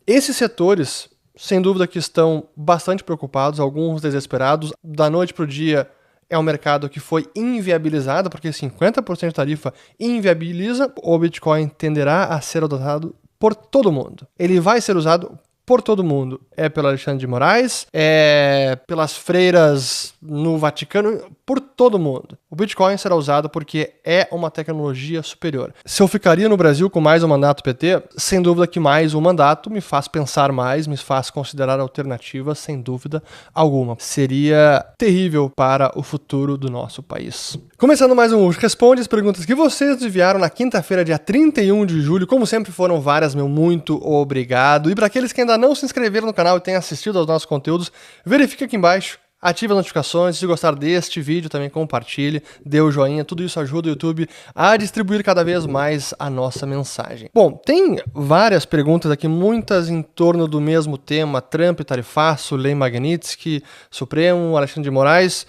Esses setores, sem dúvida que estão bastante preocupados, alguns desesperados. Da noite para o dia é um mercado que foi inviabilizado, porque 50% de tarifa inviabiliza. O Bitcoin tenderá a ser adotado por todo mundo. Ele vai ser usado por todo mundo. É pelo Alexandre de Moraes, é pelas freiras no Vaticano, por todo mundo. O Bitcoin será usado porque é uma tecnologia superior. Se eu ficaria no Brasil com mais um mandato PT, sem dúvida que mais um mandato me faz pensar mais, me faz considerar alternativas, sem dúvida alguma. Seria terrível para o futuro do nosso país. Começando mais um Responde as perguntas que vocês enviaram na quinta-feira, dia 31 de julho. Como sempre, foram várias, meu muito obrigado. E para aqueles que ainda não se inscreveram no canal e têm assistido aos nossos conteúdos, verifique aqui embaixo, ative as notificações, se gostar deste vídeo também compartilhe, dê o joinha, tudo isso ajuda o YouTube a distribuir cada vez mais a nossa mensagem. Bom, tem várias perguntas aqui, muitas em torno do mesmo tema, Trump, tarifaço, Lei Magnitsky, Supremo, Alexandre de Moraes.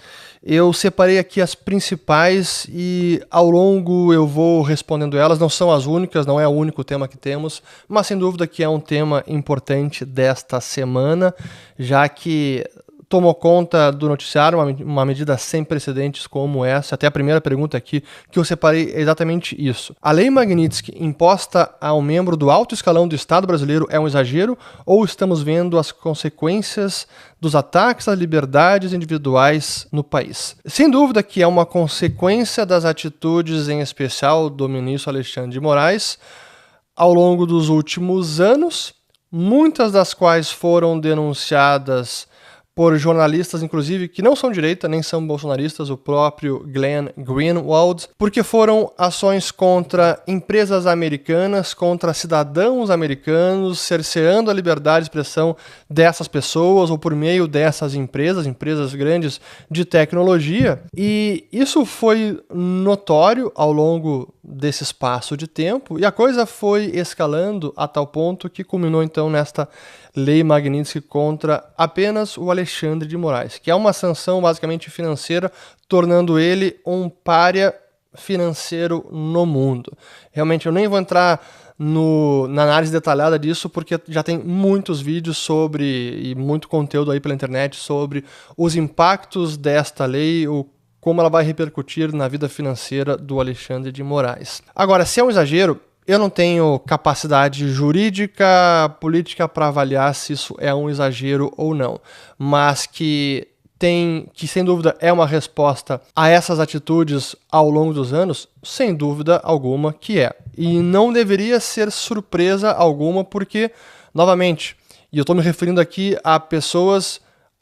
Eu separei aqui as principais e ao longo eu vou respondendo elas, não são as únicas, não é o único tema que temos, mas sem dúvida que é um tema importante desta semana, já que tomou conta do noticiário uma medida sem precedentes como essa. Até a primeira pergunta aqui que eu separei é exatamente isso. A Lei Magnitsky imposta a um membro do alto escalão do Estado brasileiro é um exagero ou estamos vendo as consequências dos ataques às liberdades individuais no país? Sem dúvida que é uma consequência das atitudes, em especial do ministro Alexandre de Moraes, ao longo dos últimos anos, muitas das quais foram denunciadas por jornalistas, inclusive, que não são de direita, nem são bolsonaristas, o próprio Glenn Greenwald, porque foram ações contra empresas americanas, contra cidadãos americanos, cerceando a liberdade de expressão dessas pessoas ou por meio dessas empresas grandes de tecnologia. E isso foi notório ao longo desse espaço de tempo, e a coisa foi escalando a tal ponto que culminou então nesta Lei Magnitsky contra apenas o Alexandre de Moraes, que é uma sanção basicamente financeira, tornando ele um pária financeiro no mundo. Realmente eu nem vou entrar na análise detalhada disso, porque já tem muitos vídeos e muito conteúdo aí pela internet sobre os impactos desta lei, como ela vai repercutir na vida financeira do Alexandre de Moraes. Agora, se é um exagero, eu não tenho capacidade jurídica, política para avaliar se isso é um exagero ou não, mas que sem dúvida é uma resposta a essas atitudes ao longo dos anos, sem dúvida alguma que é. E não deveria ser surpresa alguma porque, novamente, e eu estou me referindo aqui a pessoas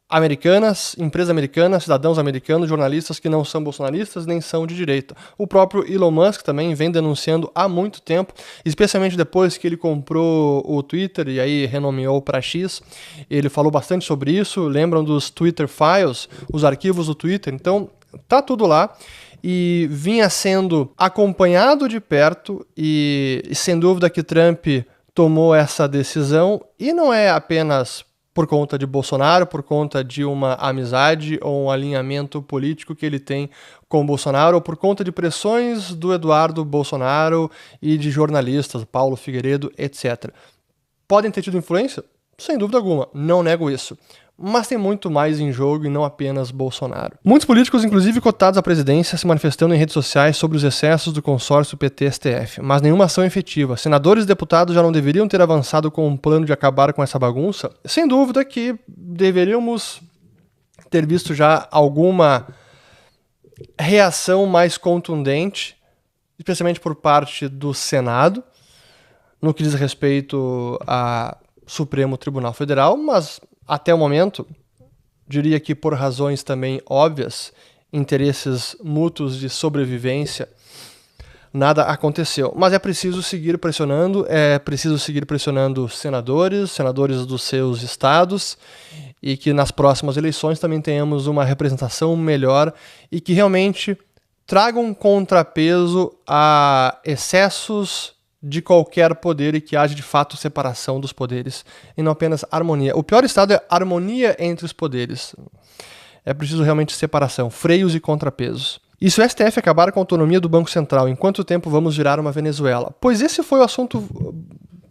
americanas, empresas americanas, cidadãos americanos, jornalistas que não são bolsonaristas nem são de direita. O próprio Elon Musk também vem denunciando há muito tempo, especialmente depois que ele comprou o Twitter e aí renomeou para X. Ele falou bastante sobre isso, lembram dos Twitter Files, os arquivos do Twitter. Então, tá tudo lá e vinha sendo acompanhado de perto e sem dúvida que Trump tomou essa decisão e não é apenas por conta de Bolsonaro, por conta de uma amizade ou um alinhamento político que ele tem com Bolsonaro, ou por conta de pressões do Eduardo Bolsonaro e de jornalistas, Paulo Figueiredo, etc. Podem ter tido influência? Sem dúvida alguma, não nego isso. Mas tem muito mais em jogo e não apenas Bolsonaro. Muitos políticos, inclusive cotados à presidência, se manifestando em redes sociais sobre os excessos do consórcio PT-STF, mas nenhuma ação efetiva. Senadores e deputados já não deveriam ter avançado com um plano de acabar com essa bagunça? Sem dúvida que deveríamos ter visto já alguma reação mais contundente, especialmente por parte do Senado, no que diz respeito ao Supremo Tribunal Federal, mas até o momento, diria que por razões também óbvias, interesses mútuos de sobrevivência, nada aconteceu. Mas é preciso seguir pressionando senadores dos seus estados, e que nas próximas eleições também tenhamos uma representação melhor e que realmente traga um contrapeso a excessos de qualquer poder e que haja de fato separação dos poderes e não apenas harmonia. O pior estado é harmonia entre os poderes. É preciso realmente separação, freios e contrapesos. E se o STF acabar com a autonomia do Banco Central, em quanto tempo vamos virar uma Venezuela? Pois esse foi o assunto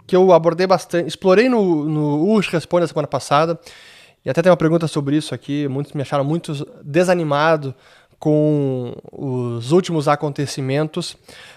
que eu abordei bastante, explorei no URSS Responde a semana passada, e até tem uma pergunta sobre isso aqui, muitos me acharam muito desanimado com os últimos acontecimentos,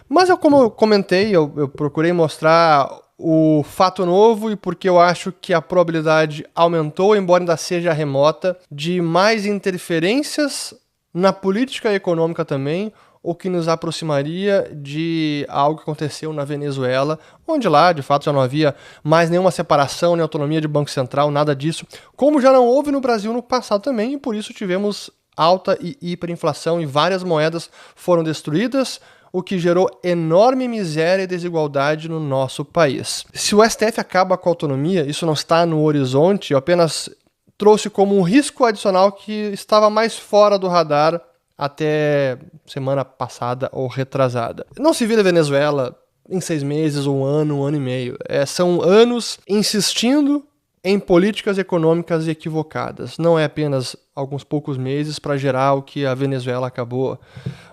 mas como eu comentei, eu procurei mostrar o fato novo e porque eu acho que a probabilidade aumentou, embora ainda seja remota, de mais interferências na política econômica também, o que nos aproximaria de algo que aconteceu na Venezuela, onde lá, de fato, já não havia mais nenhuma separação, nem autonomia de Banco Central, nada disso, como já não houve no Brasil no passado também, e por isso tivemos alta e hiperinflação e várias moedas foram destruídas, o que gerou enorme miséria e desigualdade no nosso país. Se o STF acaba com a autonomia, isso não está no horizonte, eu apenas trouxe como um risco adicional que estava mais fora do radar até semana passada ou retrasada. Não se vira a Venezuela em 6 meses, ou um ano e meio. São anos insistindo em políticas econômicas equivocadas. Não é apenas alguns poucos meses para gerar o que a Venezuela acabou,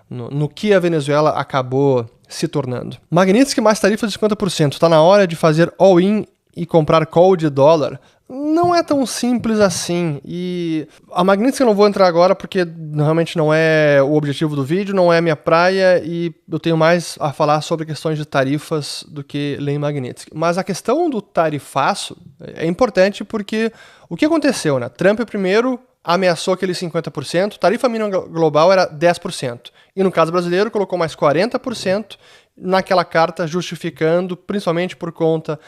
no que a Venezuela acabou se tornando. Magnitsky mais tarifas de 50%. Está na hora de fazer all-in e comprar call de dólar? Não é tão simples assim, e a Magnitsky eu não vou entrar agora porque realmente não é o objetivo do vídeo, não é a minha praia e eu tenho mais a falar sobre questões de tarifas do que ler em Magnitsky. Mas a questão do tarifaço é importante porque o que aconteceu, né? Trump primeiro ameaçou aquele 50%, tarifa mínima global era 10%, e no caso brasileiro colocou mais 40%, naquela carta justificando, principalmente por conta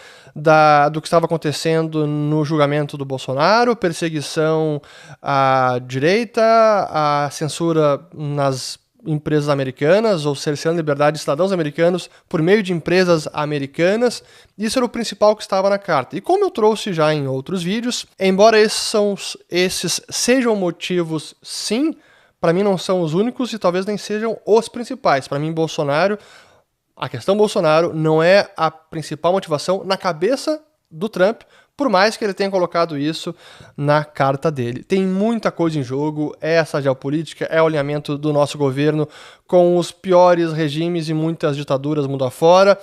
do que estava acontecendo no julgamento do Bolsonaro, perseguição à direita, a censura nas empresas americanas, ou cerceando a liberdade de cidadãos americanos por meio de empresas americanas. Isso era o principal que estava na carta. E como eu trouxe já em outros vídeos, embora esses sejam motivos, sim, para mim não são os únicos e talvez nem sejam os principais. Para mim, a questão Bolsonaro não é a principal motivação na cabeça do Trump, por mais que ele tenha colocado isso na carta dele. Tem muita coisa em jogo, é essa geopolítica, é o alinhamento do nosso governo com os piores regimes e muitas ditaduras mundo afora,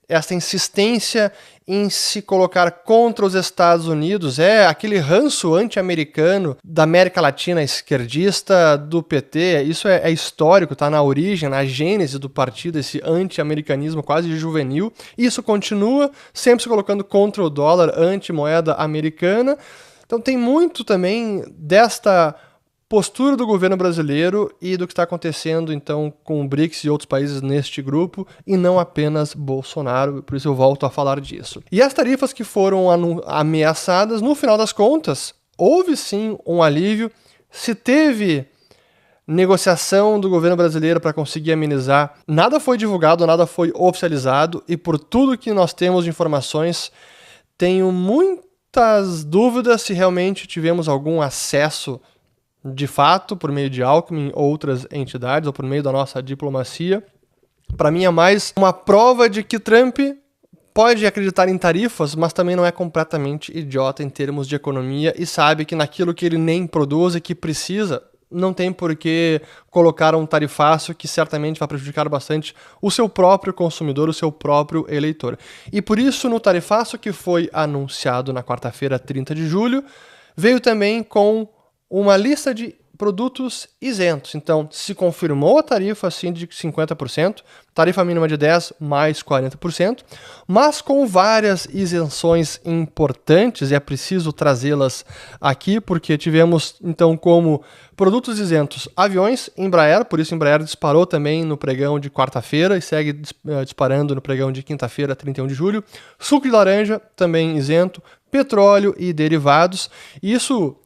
esta insistência em se colocar contra os Estados Unidos, aquele ranço anti-americano da América Latina esquerdista, do PT, isso é histórico, está na origem, na gênese do partido, esse anti-americanismo quase juvenil, e isso continua sempre se colocando contra o dólar, anti-moeda americana. Então tem muito também desta postura do governo brasileiro e do que está acontecendo então com o BRICS e outros países neste grupo, e não apenas Bolsonaro, por isso eu volto a falar disso. E as tarifas que foram ameaçadas, no final das contas, houve sim um alívio, se teve negociação do governo brasileiro para conseguir amenizar, nada foi divulgado, nada foi oficializado, e por tudo que nós temos de informações, tenho muitas dúvidas se realmente tivemos algum acesso de fato, por meio de Alckmin, outras entidades, ou por meio da nossa diplomacia. Para mim é mais uma prova de que Trump pode acreditar em tarifas, mas também não é completamente idiota em termos de economia e sabe que naquilo que ele nem produz e que precisa, não tem por que colocar um tarifaço que certamente vai prejudicar bastante o seu próprio consumidor, o seu próprio eleitor. E por isso, no tarifaço que foi anunciado na quarta-feira, 30 de julho, veio também com uma lista de produtos isentos. Então, se confirmou a tarifa assim de 50%, tarifa mínima de 10% mais 40%, mas com várias isenções importantes, e é preciso trazê-las aqui, porque tivemos, então, como produtos isentos, aviões, Embraer, por isso Embraer disparou também no pregão de quarta-feira e segue disparando no pregão de quinta-feira, 31 de julho, suco de laranja, também isento, petróleo e derivados.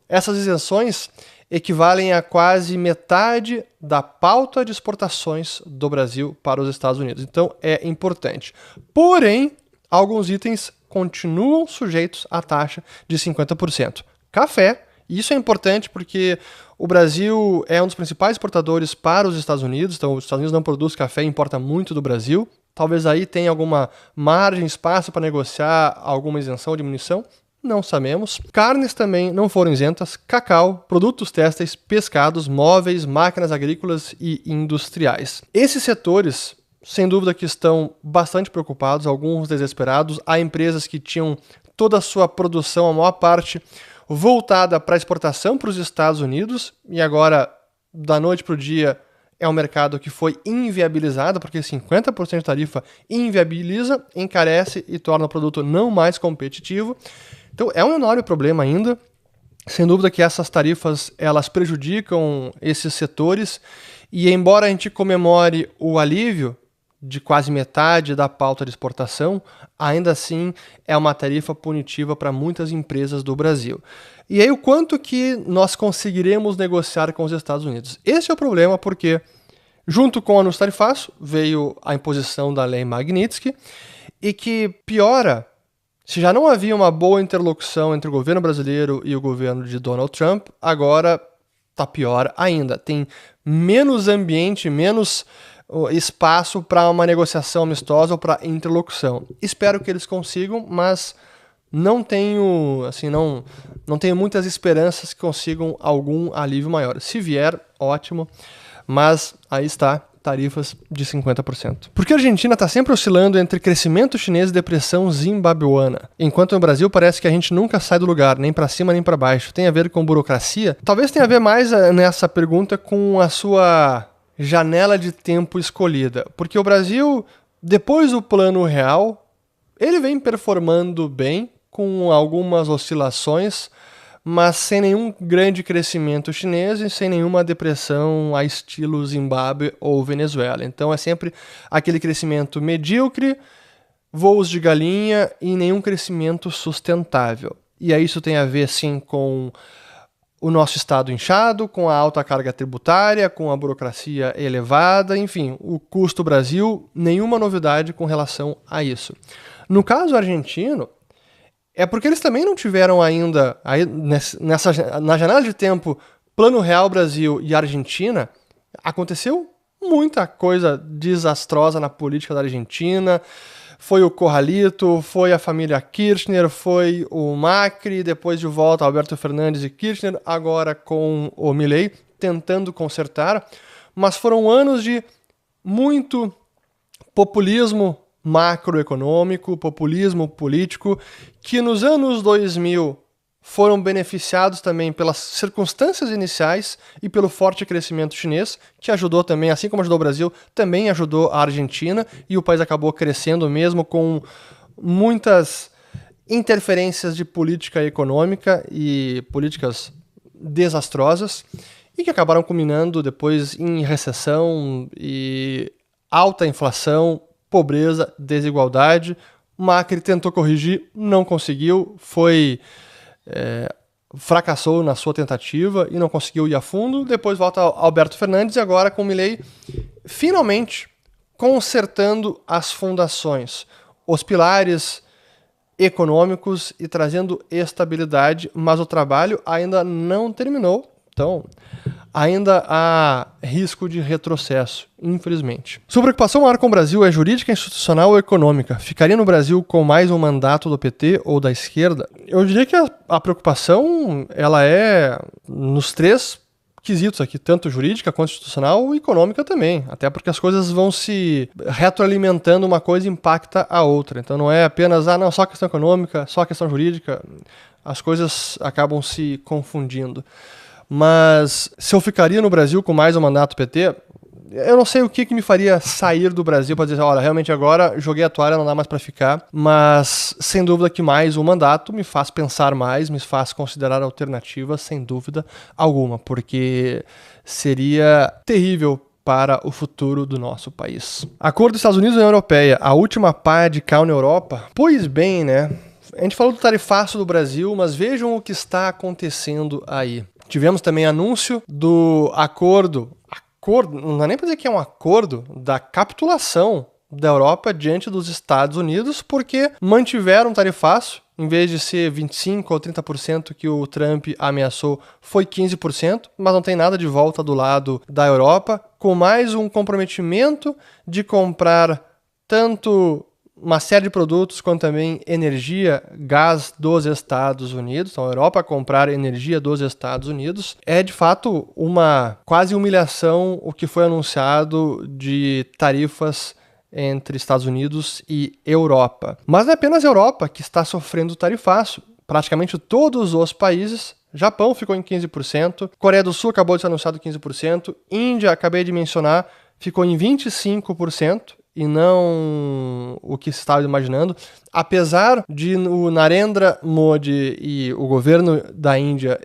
Essas isenções equivalem a quase metade da pauta de exportações do Brasil para os Estados Unidos. Então é importante. Porém, alguns itens continuam sujeitos à taxa de 50%. Café, isso é importante porque o Brasil é um dos principais exportadores para os Estados Unidos, então os Estados Unidos não produz café e importa muito do Brasil. Talvez aí tenha alguma margem, espaço para negociar alguma isenção ou diminuição. Não sabemos. Carnes também não foram isentas, cacau, produtos têxteis, pescados, móveis, máquinas agrícolas e industriais. Esses setores sem dúvida que estão bastante preocupados, alguns desesperados. Há empresas que tinham toda a sua produção, a maior parte, voltada para exportação para os Estados Unidos, e agora, da noite para o dia, é um mercado que foi inviabilizado, porque 50% de tarifa inviabiliza, encarece e torna o produto não mais competitivo. Então é um enorme problema ainda. Sem dúvida que essas tarifas elas prejudicam esses setores, e embora a gente comemore o alívio de quase metade da pauta de exportação, ainda assim é uma tarifa punitiva para muitas empresas do Brasil. E aí o quanto que nós conseguiremos negociar com os Estados Unidos? Esse é o problema, porque junto com o anúncio tarifaço veio a imposição da Lei Magnitsky, e que piora, se já não havia uma boa interlocução entre o governo brasileiro e o governo de Donald Trump, agora está pior ainda. Tem menos ambiente, menos espaço para uma negociação amistosa ou para interlocução. Espero que eles consigam, mas não tenho muitas esperanças que consigam algum alívio maior. Se vier, ótimo, mas aí está, tarifas de 50%. Porque a Argentina está sempre oscilando entre crescimento chinês e depressão zimbabuana, enquanto no Brasil parece que a gente nunca sai do lugar, nem para cima nem para baixo. Tem a ver com burocracia? Talvez tenha a ver mais nessa pergunta com a sua janela de tempo escolhida, porque o Brasil, depois do Plano Real, ele vem performando bem, com algumas oscilações, mas sem nenhum grande crescimento chinês e sem nenhuma depressão a estilo Zimbábue ou Venezuela. Então é sempre aquele crescimento medíocre, voos de galinha e nenhum crescimento sustentável. E aí isso tem a ver, sim, com o nosso estado inchado, com a alta carga tributária, com a burocracia elevada, enfim, o custo Brasil, nenhuma novidade com relação a isso. No caso argentino, é porque eles também não tiveram ainda, na janela de tempo, Plano Real Brasil e Argentina, aconteceu muita coisa desastrosa na política da Argentina. Foi o Corralito, foi a família Kirchner, foi o Macri, depois de volta Alberto Fernandes e Kirchner, agora com o Milei, tentando consertar. Mas foram anos de muito populismo macroeconômico, populismo político, que nos anos 2000 foram beneficiados também pelas circunstâncias iniciais e pelo forte crescimento chinês, que ajudou também, assim como ajudou o Brasil, também ajudou a Argentina, e o país acabou crescendo mesmo com muitas interferências de política econômica e políticas desastrosas, e que acabaram culminando depois em recessão e alta inflação, pobreza, desigualdade. Macri tentou corrigir, não conseguiu, fracassou na sua tentativa e não conseguiu ir a fundo. Depois volta Alberto Fernandes e agora com o Milei finalmente consertando as fundações, os pilares econômicos e trazendo estabilidade, mas o trabalho ainda não terminou. Então, ainda há risco de retrocesso, infelizmente. Sua preocupação maior com o Brasil é jurídica, institucional ou econômica? Ficaria no Brasil com mais um mandato do PT ou da esquerda? Eu diria que a preocupação ela é nos três quesitos aqui, tanto jurídica, quanto institucional e econômica também, até porque as coisas vão se retroalimentando, uma coisa impacta a outra. Então não é apenas só questão econômica, só questão jurídica, as coisas acabam se confundindo. Mas se eu ficaria no Brasil com mais um mandato PT, eu não sei o que me faria sair do Brasil para dizer, olha, realmente agora joguei a toalha, não dá mais para ficar, mas sem dúvida que mais um mandato me faz pensar mais, me faz considerar alternativas, sem dúvida alguma, porque seria terrível para o futuro do nosso país. Acordo dos Estados Unidos e União Europeia, a última pá de cal na Europa? Pois bem, né? A gente falou do tarifaço do Brasil, mas vejam o que está acontecendo aí. Tivemos também anúncio do acordo, não dá nem para dizer que é um acordo, da capitulação da Europa diante dos Estados Unidos, porque mantiveram um tarifaço, em vez de ser 25% ou 30% que o Trump ameaçou, foi 15%, mas não tem nada de volta do lado da Europa, com mais um comprometimento de comprar tanto uma série de produtos, quanto também energia, gás dos Estados Unidos. Então, a Europa comprar energia dos Estados Unidos é, de fato, uma quase humilhação o que foi anunciado de tarifas entre Estados Unidos e Europa. Mas não é apenas a Europa que está sofrendo tarifaço. Praticamente todos os países. Japão ficou em 15%, Coreia do Sul acabou de ser anunciado 15%, Índia, acabei de mencionar, ficou em 25%, e não o que se estava imaginando. Apesar de o Narendra Modi e o governo da Índia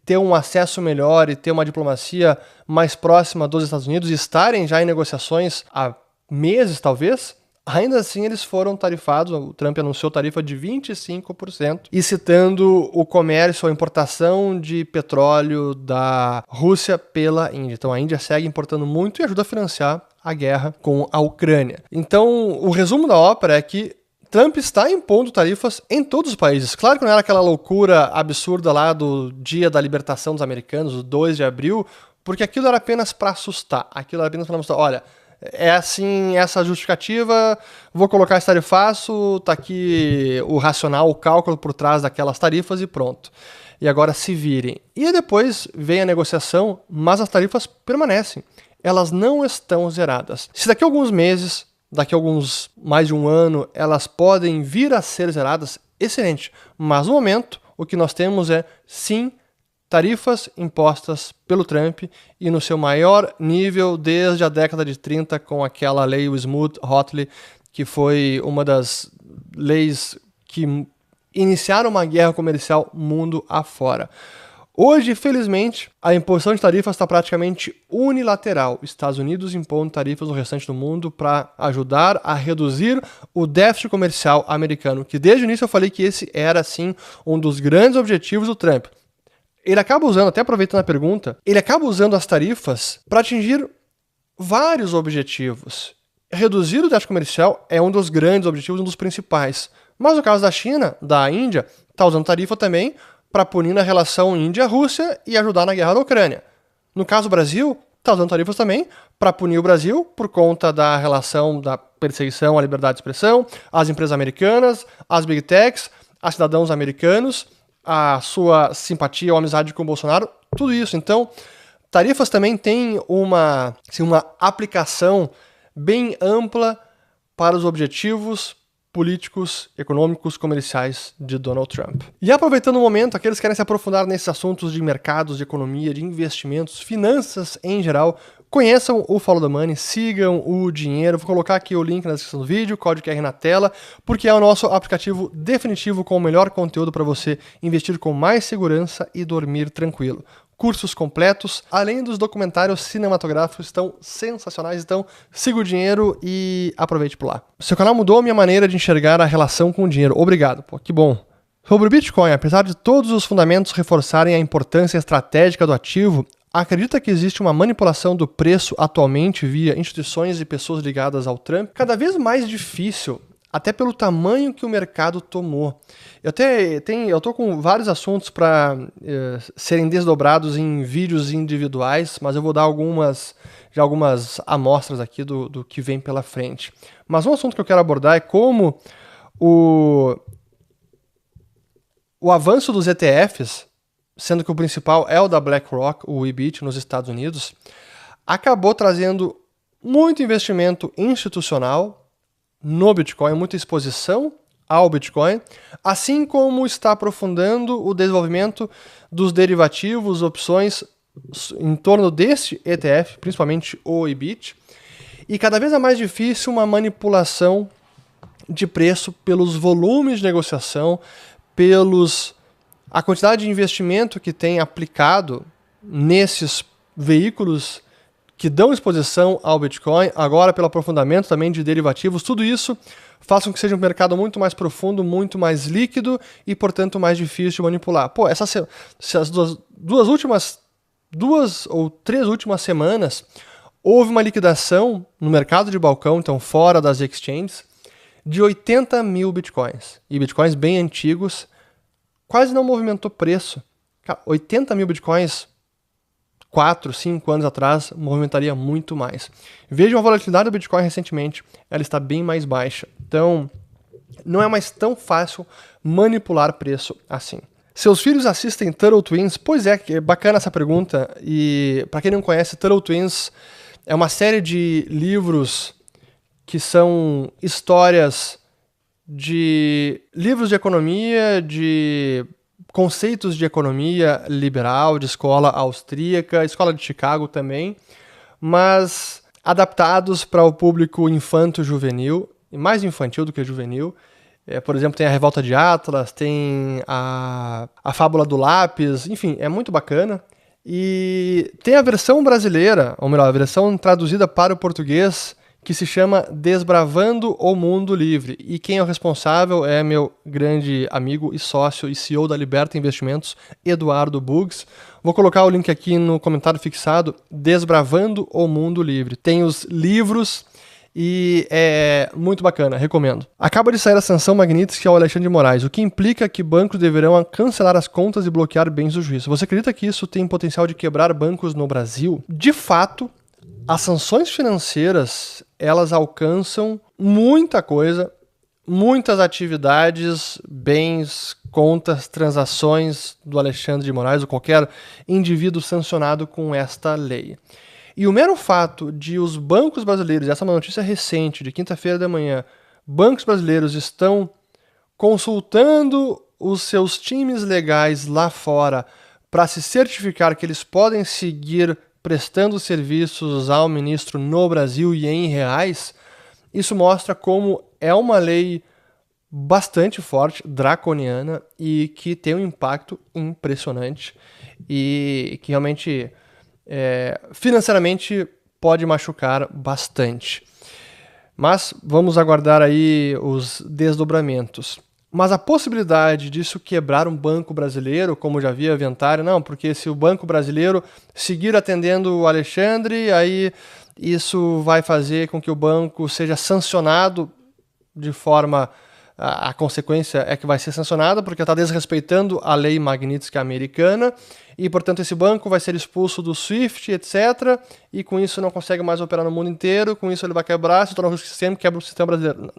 ter um acesso melhor e ter uma diplomacia mais próxima dos Estados Unidos e estarem já em negociações há meses, talvez, ainda assim eles foram tarifados. O Trump anunciou tarifa de 25%, e citando o comércio, a importação de petróleo da Rússia pela Índia. Então a Índia segue importando muito e ajuda a financiar a guerra com a Ucrânia. Então o resumo da ópera é que Trump está impondo tarifas em todos os países. Claro que não era aquela loucura absurda lá do dia da libertação dos americanos, o 2 de abril, porque aquilo era apenas para assustar. Aquilo era apenas para mostrar, olha, é assim, essa justificativa, vou colocar esse tarifaço, tá aqui o racional, o cálculo por trás daquelas tarifas e pronto. E agora se virem. E depois vem a negociação, mas as tarifas permanecem. Elas não estão zeradas. Se daqui a alguns meses, daqui a mais de um ano, elas podem vir a ser zeradas, excelente. Mas no momento, o que nós temos é, sim, tarifas impostas pelo Trump e no seu maior nível desde a década de 30, com aquela lei Smooth-Hotley, que foi uma das leis que iniciaram uma guerra comercial mundo afora. Hoje, felizmente, a imposição de tarifas está praticamente unilateral. Estados Unidos impondo tarifas no restante do mundo para ajudar a reduzir o déficit comercial americano, que desde o início eu falei que esse era, sim, um dos grandes objetivos do Trump. Ele acaba usando, até aproveitando a pergunta, ele acaba usando as tarifas para atingir vários objetivos. Reduzir o déficit comercial é um dos grandes objetivos, um dos principais. Mas no caso da China, da Índia, está usando tarifa também para punir na relação Índia-Rússia e ajudar na guerra da Ucrânia. No caso do Brasil, está usando tarifas também para punir o Brasil por conta da relação da perseguição à liberdade de expressão, às empresas americanas, às big techs, a cidadãos americanos, a sua simpatia ou amizade com o Bolsonaro, tudo isso. Então, tarifas também têm uma aplicação bem ampla para os objetivos políticos, econômicos, comerciais de Donald Trump. E aproveitando o momento, aqueles que querem se aprofundar nesses assuntos de mercados, de economia, de investimentos, finanças em geral, conheçam o Follow the Money, sigam o dinheiro. Vou colocar aqui o link na descrição do vídeo, código QR na tela, porque é o nosso aplicativo definitivo com o melhor conteúdo para você investir com mais segurança e dormir tranquilo. Cursos completos, além dos documentários cinematográficos, estão sensacionais. Então siga o dinheiro e aproveite por lá. Seu canal mudou a minha maneira de enxergar a relação com o dinheiro. Obrigado, pô, que bom. Sobre o Bitcoin, apesar de todos os fundamentos reforçarem a importância estratégica do ativo, acredita que existe uma manipulação do preço atualmente via instituições e pessoas ligadas ao Trump? Cada vez mais difícil, até pelo tamanho que o mercado tomou. Eu tô com vários assuntos para serem desdobrados em vídeos individuais, mas eu vou dar algumas amostras aqui do que vem pela frente. Mas um assunto que eu quero abordar é como o avanço dos ETFs, sendo que o principal é o da BlackRock, o IBIT, nos Estados Unidos, acabou trazendo muito investimento institucional no Bitcoin, muita exposição ao Bitcoin, assim como está aprofundando o desenvolvimento dos derivativos, opções em torno deste ETF, principalmente o IBIT, e cada vez é mais difícil uma manipulação de preço pelos volumes de negociação, a quantidade de investimento que tem aplicado nesses veículos que dão exposição ao Bitcoin, agora pelo aprofundamento também de derivativos. Tudo isso faz com que seja um mercado muito mais profundo, muito mais líquido e, portanto, mais difícil de manipular. Pô, essas duas ou três últimas semanas, houve uma liquidação no mercado de balcão, então fora das exchanges, de 80 mil Bitcoins. E Bitcoins bem antigos, quase não movimentou preço. Cara, 80 mil Bitcoins 4, 5 anos atrás, movimentaria muito mais. Veja a volatilidade do Bitcoin recentemente, ela está bem mais baixa. Então, não é mais tão fácil manipular preço assim. Seus filhos assistem Turtle Twins? Pois é, é bacana essa pergunta. E para quem não conhece, Turtle Twins é uma série de livros que são histórias de livros de economia, de conceitos de economia liberal, de escola austríaca, escola de Chicago também, mas adaptados para o público infanto-juvenil, e mais infantil do que juvenil. Por exemplo, tem a Revolta de Atlas, tem a Fábula do Lápis, enfim, é muito bacana. E tem a versão brasileira, ou melhor, a versão traduzida para o português, que se chama Desbravando o Mundo Livre. E quem é o responsável é meu grande amigo e sócio e CEO da Liberta Investimentos, Eduardo Bugs. Vou colocar o link aqui no comentário fixado, Desbravando o Mundo Livre. Tem os livros e é muito bacana, recomendo. Acaba de sair a sanção Magnitsky ao Alexandre de Moraes, o que implica que bancos deverão cancelar as contas e bloquear bens do juiz. Você acredita que isso tem potencial de quebrar bancos no Brasil? De fato, as sanções financeiras, elas alcançam muita coisa, muitas atividades, bens, contas, transações do Alexandre de Moraes ou qualquer indivíduo sancionado com esta lei. E o mero fato de os bancos brasileiros, essa é uma notícia recente, de quinta-feira da manhã, bancos brasileiros estão consultando os seus times legais lá fora para se certificar que eles podem seguir prestando serviços ao ministro no Brasil e em reais, isso mostra como é uma lei bastante forte, draconiana, e que tem um impacto impressionante e que realmente financeiramente pode machucar bastante. Mas vamos aguardar aí os desdobramentos. Mas a possibilidade disso quebrar um banco brasileiro, como já havia aventário, não, porque se o banco brasileiro seguir atendendo o Alexandre, aí isso vai fazer com que o banco seja sancionado de forma... A consequência é que vai ser sancionado porque está desrespeitando a lei Magnitsky americana e, portanto, esse banco vai ser expulso do SWIFT, etc. E com isso não consegue mais operar no mundo inteiro, com isso ele vai quebrar, se torna um sistema, quebra o sistema brasileiro.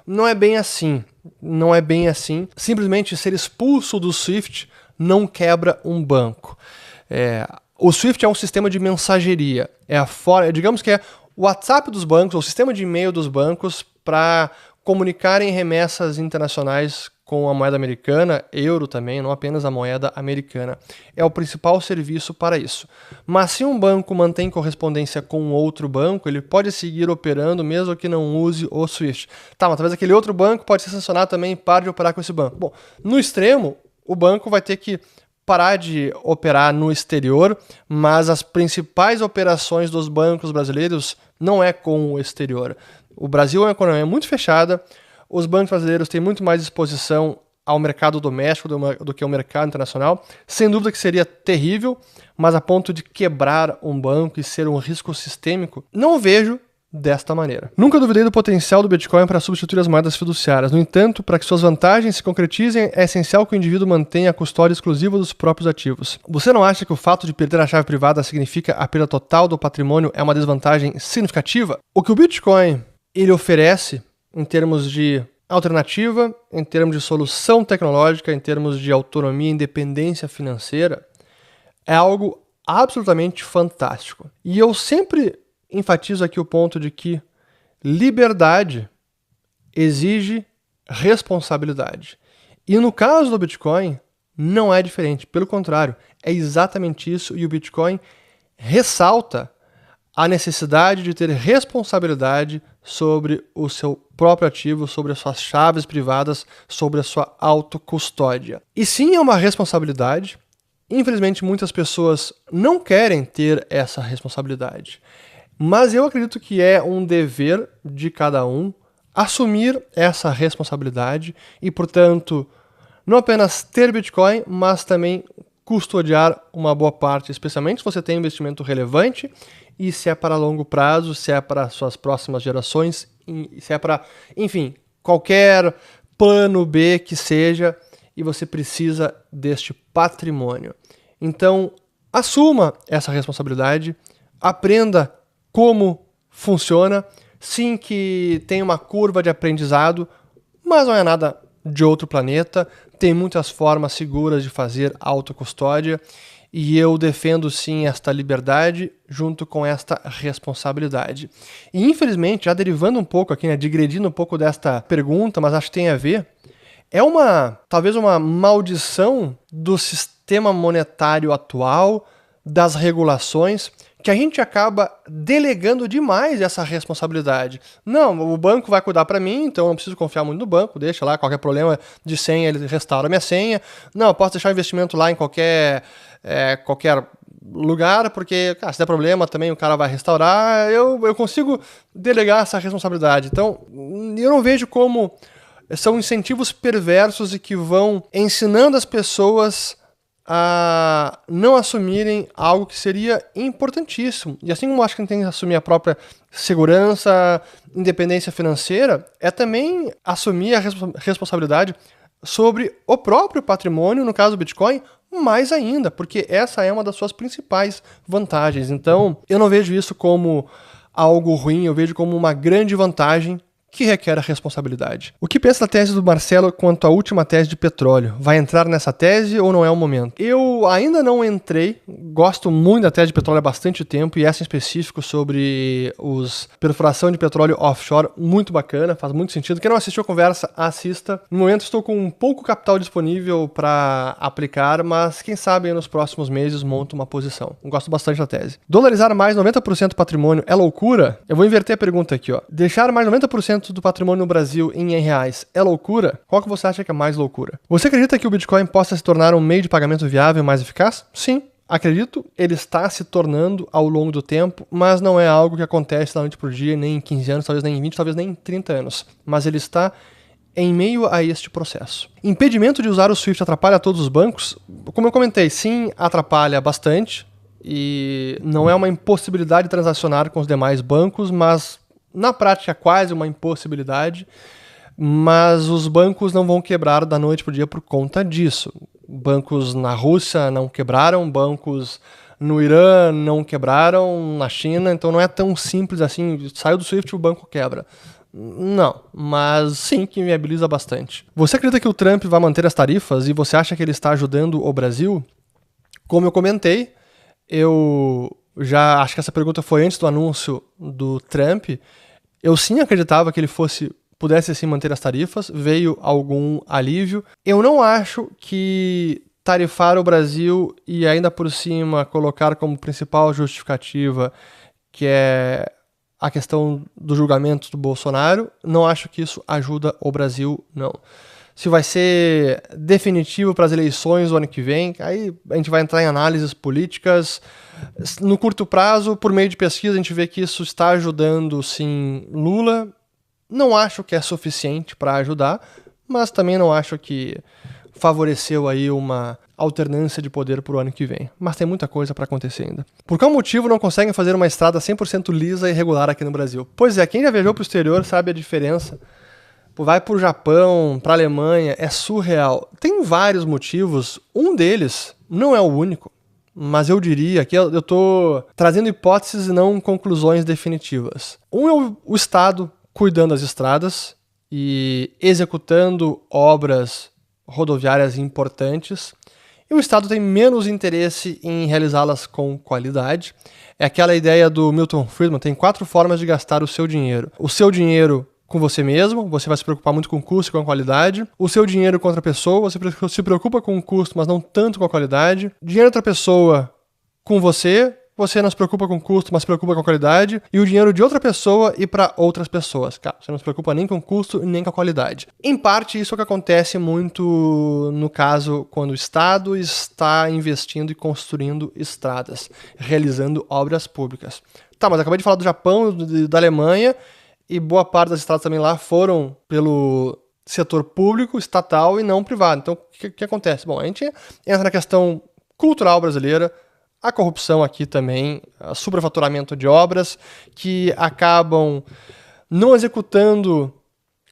Não é bem assim. Não é bem assim. Simplesmente ser expulso do SWIFT não quebra um banco. O SWIFT é um sistema de mensageria. Digamos que é o WhatsApp dos bancos, o sistema de e-mail dos bancos para comunicarem remessas internacionais com a moeda americana, euro também, não apenas a moeda americana. É o principal serviço para isso. Mas se um banco mantém correspondência com outro banco, ele pode seguir operando mesmo que não use o SWIFT. Tá, mas talvez aquele outro banco pode ser sancionado também e pare de operar com esse banco. Bom, no extremo, o banco vai ter que parar de operar no exterior, mas as principais operações dos bancos brasileiros não é com o exterior. O Brasil é uma economia muito fechada, os bancos brasileiros têm muito mais exposição ao mercado doméstico do que ao mercado internacional. Sem dúvida que seria terrível, mas a ponto de quebrar um banco e ser um risco sistêmico, não vejo desta maneira. Nunca duvidei do potencial do Bitcoin para substituir as moedas fiduciárias. No entanto, para que suas vantagens se concretizem, é essencial que o indivíduo mantenha a custódia exclusiva dos próprios ativos. Você não acha que o fato de perder a chave privada significa a perda total do patrimônio é uma desvantagem significativa? O que o Bitcoin ele oferece em termos de alternativa, em termos de solução tecnológica, em termos de autonomia e independência financeira, é algo absolutamente fantástico. E eu sempre enfatizo aqui o ponto de que liberdade exige responsabilidade. E no caso do Bitcoin, não é diferente. Pelo contrário, é exatamente isso. E o Bitcoin ressalta a necessidade de ter responsabilidade sobre o seu próprio ativo, sobre as suas chaves privadas, sobre a sua autocustódia. E sim, é uma responsabilidade. Infelizmente, muitas pessoas não querem ter essa responsabilidade. Mas eu acredito que é um dever de cada um assumir essa responsabilidade e, portanto, não apenas ter Bitcoin, mas também custodiar uma boa parte, especialmente se você tem um investimento relevante e se é para longo prazo, se é para suas próximas gerações, se é para, enfim, qualquer plano B que seja, e você precisa deste patrimônio. Então, assuma essa responsabilidade, aprenda como funciona, sim que tem uma curva de aprendizado, mas não é nada de outro planeta, tem muitas formas seguras de fazer autocustódia E eu defendo sim esta liberdade junto com esta responsabilidade. E infelizmente, já derivando um pouco aqui, né, digredindo um pouco desta pergunta, mas acho que tem a ver, talvez uma maldição do sistema monetário atual, das regulações, que a gente acaba delegando demais essa responsabilidade. Não, o banco vai cuidar para mim, então eu não preciso confiar muito no banco, deixa lá, qualquer problema de senha, ele restaura a minha senha. Não, eu posso deixar o investimento lá em qualquer lugar, porque se der problema também o cara vai restaurar. Eu consigo delegar essa responsabilidade. Então, eu não vejo como são incentivos perversos e que vão ensinando as pessoas a não assumirem algo que seria importantíssimo. E assim como acho que a gente tem que assumir a própria segurança, independência financeira, é também assumir a responsabilidade sobre o próprio patrimônio, no caso do Bitcoin, mais ainda, porque essa é uma das suas principais vantagens. Então, eu não vejo isso como algo ruim, eu vejo como uma grande vantagem que requer a responsabilidade. O que pensa da tese do Marcelo quanto à última tese de petróleo? Vai entrar nessa tese ou não é o momento? Eu ainda não entrei, gosto muito da tese de petróleo há bastante tempo, e essa em específico sobre perfuração de petróleo offshore, muito bacana, faz muito sentido. Quem não assistiu a conversa, assista. No momento estou com um pouco capital disponível para aplicar, mas quem sabe nos próximos meses monto uma posição. Gosto bastante da tese. Dolarizar mais 90% do patrimônio é loucura? Eu vou inverter a pergunta aqui, ó. Deixar mais 90% do patrimônio no Brasil em reais é loucura? Qual que você acha que é mais loucura? Você acredita que o Bitcoin possa se tornar um meio de pagamento viável e mais eficaz? Sim, acredito. Ele está se tornando ao longo do tempo, mas não é algo que acontece da noite pro dia, nem em 15 anos, talvez nem em 20, talvez nem em 30 anos. Mas ele está em meio a este processo. Impedimento de usar o SWIFT atrapalha todos os bancos? Como eu comentei, sim, atrapalha bastante, e não é uma impossibilidade de transacionar com os demais bancos, mas na prática é quase uma impossibilidade, mas os bancos não vão quebrar da noite para o dia por conta disso. Bancos na Rússia não quebraram, bancos no Irã não quebraram, na China, então não é tão simples assim, saiu do SWIFT e o banco quebra. Não, mas sim que inviabiliza bastante. Você acredita que o Trump vai manter as tarifas e você acha que ele está ajudando o Brasil? Como eu comentei, eu já acho que essa pergunta foi antes do anúncio do Trump. Eu sim acreditava que ele pudesse sim manter as tarifas, veio algum alívio. Eu não acho que tarifar o Brasil e ainda por cima colocar como principal justificativa que é a questão do julgamento do Bolsonaro, não acho que isso ajuda o Brasil, não. Se vai ser definitivo para as eleições do ano que vem, aí a gente vai entrar em análises políticas. No curto prazo, por meio de pesquisa, a gente vê que isso está ajudando, sim, Lula. Não acho que é suficiente para ajudar, mas também não acho que favoreceu aí uma alternância de poder para o ano que vem. Mas tem muita coisa para acontecer ainda. Por qual motivo não conseguem fazer uma estrada 100% lisa e regular aqui no Brasil? Pois é, quem já viajou para o exterior sabe a diferença. Vai para o Japão, para a Alemanha, é surreal. Tem vários motivos, um deles não é o único, mas eu diria que eu estou trazendo hipóteses e não conclusões definitivas. Um é o Estado cuidando das estradas e executando obras rodoviárias importantes, e o Estado tem menos interesse em realizá-las com qualidade. É aquela ideia do Milton Friedman, tem 4 formas de gastar o seu dinheiro. O seu dinheiro com você mesmo, você vai se preocupar muito com o custo e com a qualidade. O seu dinheiro com outra pessoa, você se preocupa com o custo, mas não tanto com a qualidade. Dinheiro de outra pessoa com você não se preocupa com o custo, mas se preocupa com a qualidade. E o dinheiro de outra pessoa e para outras pessoas. Cara, você não se preocupa nem com o custo nem com a qualidade. Em parte, isso é o que acontece muito no caso quando o Estado está investindo e construindo estradas, realizando obras públicas. Tá, mas acabei de falar do Japão, da Alemanha, e boa parte das estradas também lá foram pelo setor público, estatal e não privado. Então, o que acontece? Bom, a gente entra na questão cultural brasileira, a corrupção aqui também, o superfaturamento de obras que acabam não executando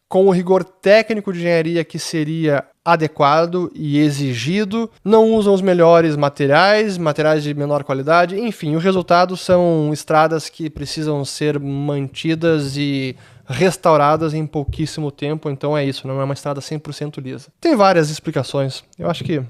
com o rigor técnico de engenharia que seria adequado e exigido, não usam os melhores materiais de menor qualidade, enfim, o resultado são estradas que precisam ser mantidas e restauradas em pouquíssimo tempo, então é isso, não é uma estrada 100% lisa. Tem várias explicações, eu acho que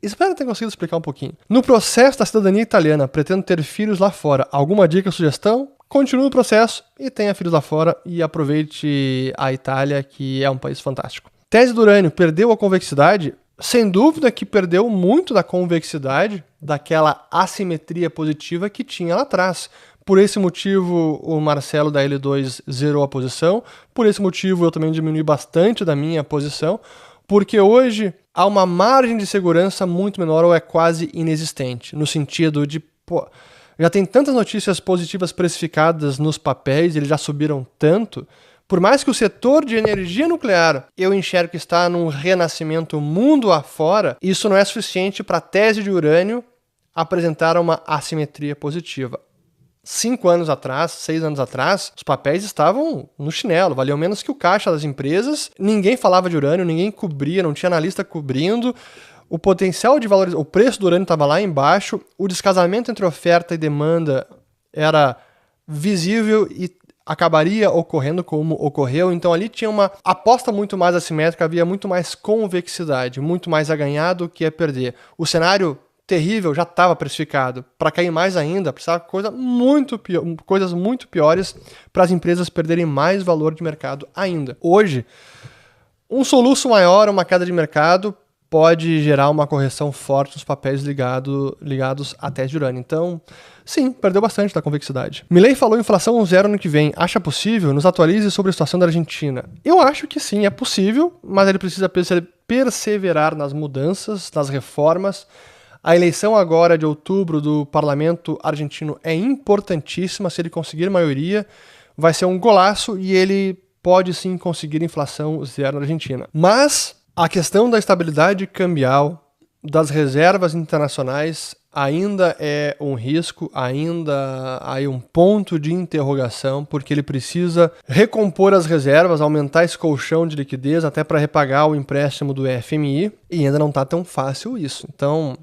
Espero ter conseguido explicar um pouquinho. No processo da cidadania italiana, pretendo ter filhos lá fora. Alguma dica, sugestão? Continue o processo e tenha filhos lá fora e aproveite a Itália, que é um país fantástico. Tese do urânio, perdeu a convexidade? Sem dúvida que perdeu muito da convexidade, daquela assimetria positiva que tinha lá atrás. Por esse motivo, o Marcelo da L2 zerou a posição. Por esse motivo, eu também diminui bastante da minha posição, porque hoje há uma margem de segurança muito menor ou é quase inexistente, no sentido de, já tem tantas notícias positivas precificadas nos papéis, eles já subiram tanto. Por mais que o setor de energia nuclear eu enxergo que está num renascimento mundo afora, isso não é suficiente para a tese de urânio apresentar uma assimetria positiva. 5 anos atrás, 6 anos atrás, os papéis estavam no chinelo, valiam menos que o caixa das empresas, ninguém falava de urânio, ninguém cobria, não tinha analista cobrindo, o potencial de valorização, o preço do urânio estava lá embaixo, o descasamento entre oferta e demanda era visível e acabaria ocorrendo como ocorreu, então ali tinha uma aposta muito mais assimétrica, havia muito mais convexidade, muito mais a ganhar do que a perder. O cenário terrível já estava precificado. Para cair mais ainda, precisava coisas muito piores para as empresas perderem mais valor de mercado ainda. Hoje, um soluço maior, uma queda de mercado, pode gerar uma correção forte nos papéis ligados à tese de urânio. Então, sim, perdeu bastante da convexidade. Milei falou inflação 0 ano que vem. Acha possível? Nos atualize sobre a situação da Argentina. Eu acho que sim, é possível, mas ele precisa perseverar nas mudanças, nas reformas. A eleição agora de outubro do parlamento argentino é importantíssima. Se ele conseguir maioria, vai ser um golaço e ele pode sim conseguir inflação 0 na Argentina. Mas a questão da estabilidade cambial, das reservas internacionais, ainda é um risco, ainda há um ponto de interrogação, porque ele precisa recompor as reservas, aumentar esse colchão de liquidez até para repagar o empréstimo do FMI, e ainda não está tão fácil isso. Então,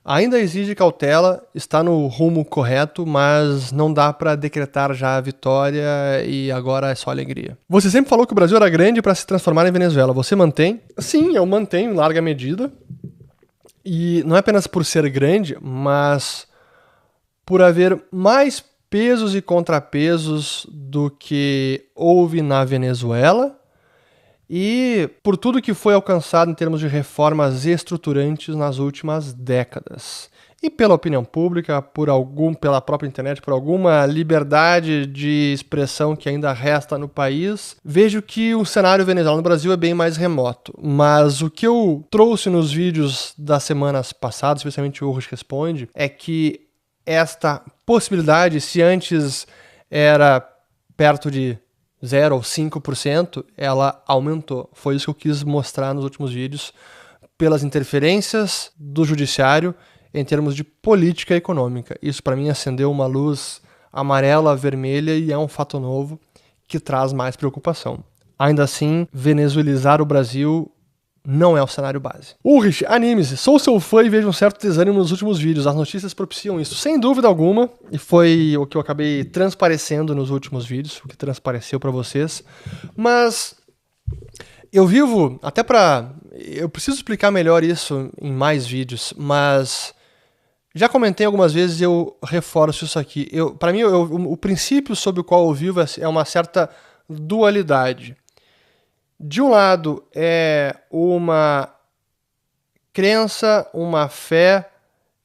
ainda exige cautela, está no rumo correto, mas não dá para decretar já a vitória e agora é só alegria. Você sempre falou que o Brasil era grande para se transformar em Venezuela. Você mantém? Sim, eu mantenho em larga medida. E não é apenas por ser grande, mas por haver mais pesos e contrapesos do que houve na Venezuela, e por tudo que foi alcançado em termos de reformas estruturantes nas últimas décadas. E pela opinião pública, pela própria internet, por alguma liberdade de expressão que ainda resta no país, vejo que o cenário venezuelano no Brasil é bem mais remoto. Mas o que eu trouxe nos vídeos das semanas passadas, especialmente o Urich Responde, é que esta possibilidade, se antes era perto de 0 ou 5%, ela aumentou. Foi isso que eu quis mostrar nos últimos vídeos, pelas interferências do judiciário em termos de política econômica. Isso para mim acendeu uma luz amarela, vermelha e é um fato novo que traz mais preocupação. Ainda assim, venezuelizar o Brasil não é o cenário base. Urich, anime-se. Sou seu fã e vejo um certo desânimo nos últimos vídeos. As notícias propiciam isso, sem dúvida alguma. E foi o que eu acabei transparecendo nos últimos vídeos, o que transpareceu para vocês. Mas eu vivo, eu preciso explicar melhor isso em mais vídeos, mas já comentei algumas vezes e eu reforço isso aqui. Para mim, o princípio sob o qual eu vivo é uma certa dualidade. De um lado, é uma crença, uma fé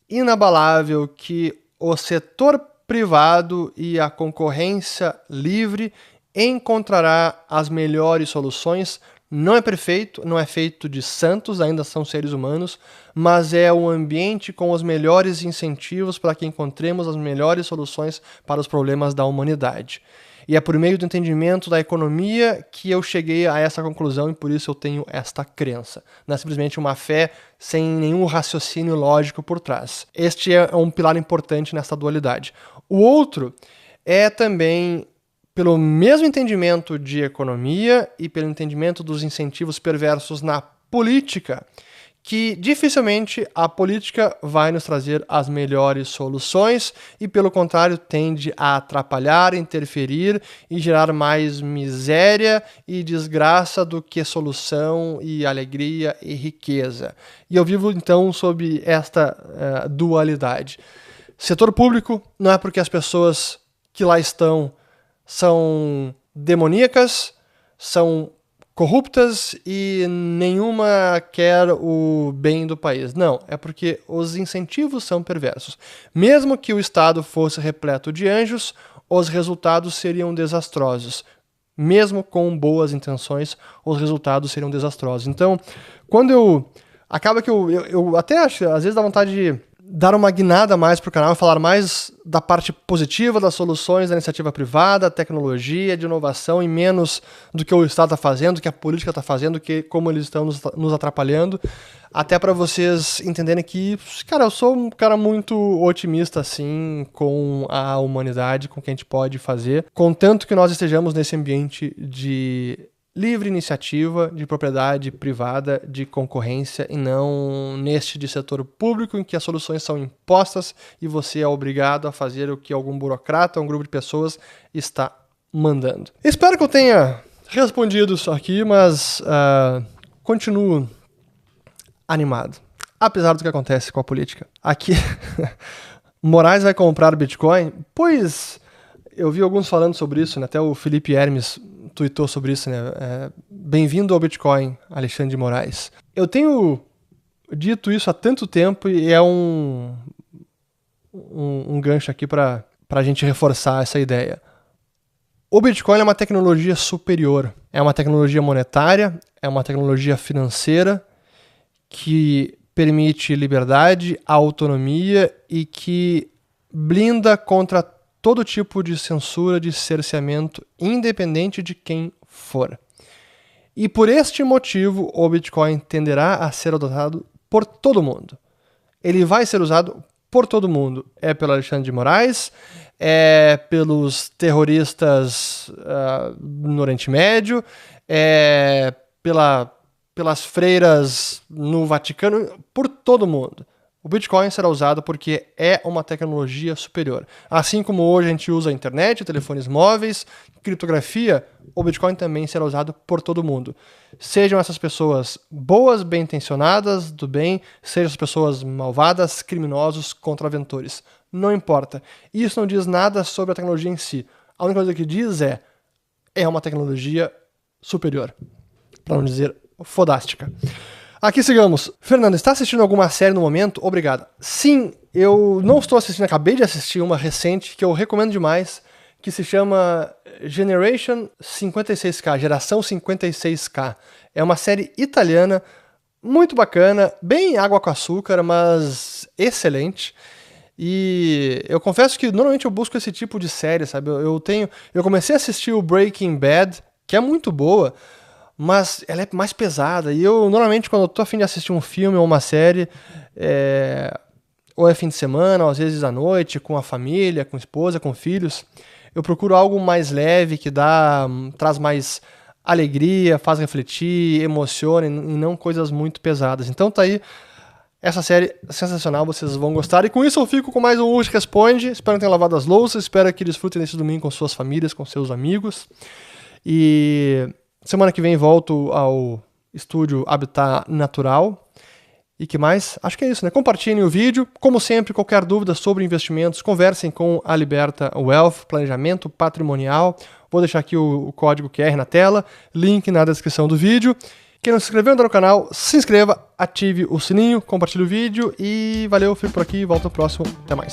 inabalável que o setor privado e a concorrência livre encontrará as melhores soluções. Não é perfeito, não é feito de santos, ainda são seres humanos, mas é um ambiente com os melhores incentivos para que encontremos as melhores soluções para os problemas da humanidade. E é por meio do entendimento da economia que eu cheguei a essa conclusão e por isso eu tenho esta crença. Não é simplesmente uma fé sem nenhum raciocínio lógico por trás. Este é um pilar importante nessa dualidade. O outro é também pelo mesmo entendimento de economia e pelo entendimento dos incentivos perversos na política, que dificilmente a política vai nos trazer as melhores soluções e, pelo contrário, tende a atrapalhar, interferir e gerar mais miséria e desgraça do que solução e alegria e riqueza. E eu vivo, então, sob esta dualidade. Setor público não é porque as pessoas que lá estão são demoníacas, são corruptas e nenhuma quer o bem do país. Não, é porque os incentivos são perversos. Mesmo que o Estado fosse repleto de anjos, os resultados seriam desastrosos. Mesmo com boas intenções, os resultados seriam desastrosos. Então, acaba que eu até acho, às vezes dá vontade de dar uma guinada mais para o canal, falar mais da parte positiva das soluções da iniciativa privada, tecnologia, de inovação, e menos do que o Estado está fazendo, do que a política está fazendo, que como eles estão nos atrapalhando, até para vocês entenderem que, cara, eu sou um cara muito otimista, assim, com a humanidade, com o que a gente pode fazer, contanto que nós estejamos nesse ambiente de livre iniciativa, de propriedade privada, de concorrência, e não neste de setor público, em que as soluções são impostas e você é obrigado a fazer o que algum burocrata, um grupo de pessoas está mandando. Espero que eu tenha respondido isso aqui, mas continuo animado, apesar do que acontece com a política. Aqui, Moraes vai comprar Bitcoin? Pois eu vi alguns falando sobre isso, né? Até o Felipe Hermes tweetou sobre isso, né? Bem-vindo ao Bitcoin, Alexandre de Moraes. Eu tenho dito isso há tanto tempo e é um gancho aqui para a gente reforçar essa ideia. O Bitcoin é uma tecnologia superior. É uma tecnologia monetária, é uma tecnologia financeira que permite liberdade, autonomia e que blinda contra todo tipo de censura, de cerceamento, independente de quem for. E por este motivo, o Bitcoin tenderá a ser adotado por todo mundo. Ele vai ser usado por todo mundo. É pelo Alexandre de Moraes, é pelos terroristas no Oriente Médio, é pelas freiras no Vaticano, por todo mundo. O Bitcoin será usado porque é uma tecnologia superior. Assim como hoje a gente usa a internet, telefones móveis, criptografia, o Bitcoin também será usado por todo mundo. Sejam essas pessoas boas, bem-intencionadas, do bem, sejam as pessoas malvadas, criminosos, contraventores. Não importa. Isso não diz nada sobre a tecnologia em si. A única coisa que diz é uma tecnologia superior. Para não dizer fodástica. Aqui sigamos. Fernando, está assistindo alguma série no momento? Obrigado. Sim, eu não estou assistindo, acabei de assistir uma recente que eu recomendo demais, que se chama Generation 56K, Geração 56K. É uma série italiana, muito bacana, bem água com açúcar, mas excelente. E eu confesso que normalmente eu busco esse tipo de série, sabe? Eu comecei a assistir o Breaking Bad, que é muito boa, mas ela é mais pesada. E eu, normalmente, quando eu tô a fim de assistir um filme ou uma série, ou é fim de semana, ou às vezes à noite, com a família, com a esposa, com filhos, eu procuro algo mais leve, que traz mais alegria, faz refletir, emociona, e não coisas muito pesadas. Então tá aí, essa série sensacional, vocês vão gostar. E com isso eu fico com mais um Urge Responde. Espero que tenham lavado as louças, espero que desfrutem desse domingo com suas famílias, com seus amigos. E semana que vem volto ao estúdio Habitat Natural. E que mais? Acho que é isso, né? Compartilhem o vídeo. Como sempre, qualquer dúvida sobre investimentos, conversem com a Liberta Wealth, planejamento patrimonial. Vou deixar aqui o código QR na tela, link na descrição do vídeo. Quem não se inscreveu ainda no canal, se inscreva, ative o sininho, compartilhe o vídeo e valeu, fico por aqui, volto no próximo, até mais.